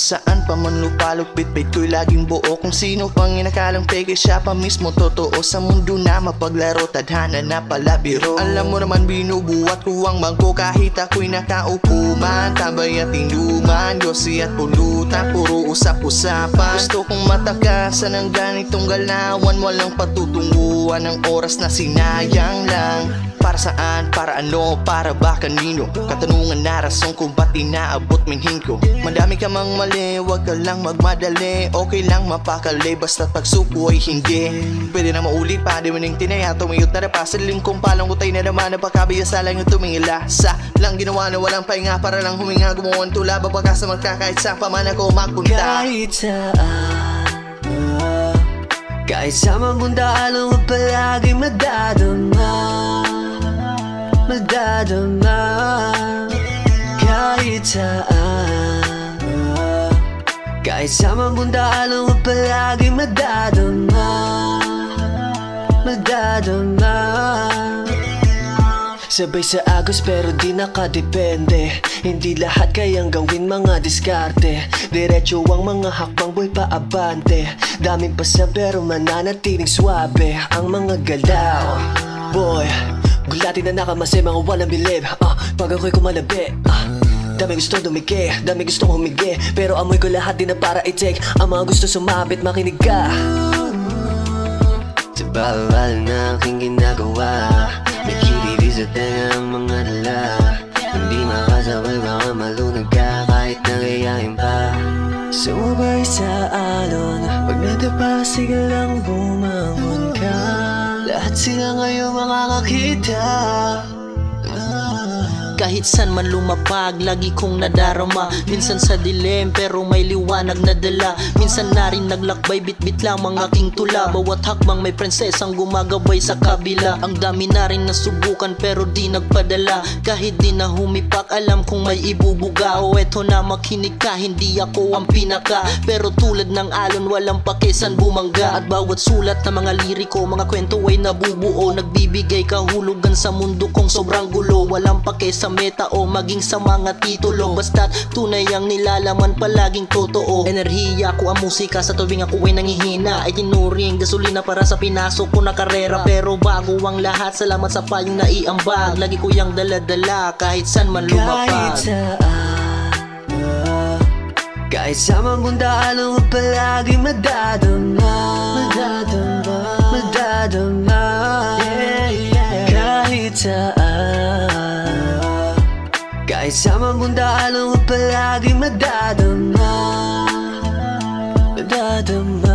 Saan pa man lupalupit, bait ko'y laging buo. Kung sino pang inakalang peke, siya pa mismo totoo. Sa mundo na mapaglaro, tadhana na pala biro. Alam mo naman binubuhat ko ang bangko kahit ako'y nakaupo man. Tabay at inuman, yosi at pulutan, puro usap-usapan. Gusto kong matakasan ng ganitong galawan, walang patutunguhan ng oras na sinayang lang. Para saan, para ano, para ba kanino? Katanungan na rason kung ba't inaabot minhin ko. Madami ka mang mali, wag ka lang magmadali. Okay lang mapakali, basta't pagsuko ay hindi. Pwede na maulit pa, di maning tinaya. Tumiyot na napasiling kung palang utay na naman. Napakabiyasa lang yung tumingila. Sa lang ginawa na walang pahinga, para lang huminga. Gumawa ang tula, babaka sa magkakahit sa paman ako magpunta. Kahit saan, kahit sa mabunda, alam ko palagi madadama. Madadama. Kahit saan, kahit sa mabunda, alam ko palagi madadama. Madadama. Sabay sa agos pero di nakadepende. Hindi lahat kayang gawin mga diskarte. Diretso ang mga hakbang boy paabante. Daming pasya pero mananatiling swabe ang mga galaw. Boy, gulatin na nakamasi mga walang bilib. Pag ako'y kumalabi, dami gustong dumiki, dami gustong humigi. Pero amoy ko lahat din na para i-take. Ang mga gusto sumabit, makinig ka. Sa bawal na aking ginagawa, may kilili sa tenga ang mga dala. Hindi makasabay, baka malunod ka kahit nagayain pa. Sumabay sa alon, pag nadapa, sige lang bumangon ka. Lahat sila ngayon makakakita. Kahit san man lumapag, lagi kong nadarama. Minsan sa dilim, pero may liwanag na dala. Minsan na rin naglakbay, bitbit lamang aking tula. Bawat hakbang may prinsesang gumagabay sa kabila. Ang dami na rin nasubukan, pero di nagpadala. Kahit di na humipak, alam kong may ibubuga. O eto na makinig ka, hindi ako ang pinaka. Pero tulad ng alon, walang pakisan bumangga. At bawat sulat na mga liriko, mga kwento ay nabubuo. Nagbibigay kahulugan sa mundo kong sobrang gulo. Walang pakisa meta o maging sa mga titulo. Basta't tunay ang nilalaman, palaging totoo. Enerhiya ko ang musika sa tuwing ako ay nangihina. Ay tinuring gasolina para sa pinasok ko na karera. Pero bago ang lahat, salamat sa payong naiambag. Lagi ko yang dala-dala kahit san man lumapag. Kahit saan, kahit sa mabunda, alam ko palagi madadama. Madadama. Madadama. Kahit saan, kahit sa mabunda, alam ko palagi madadama. Madadama.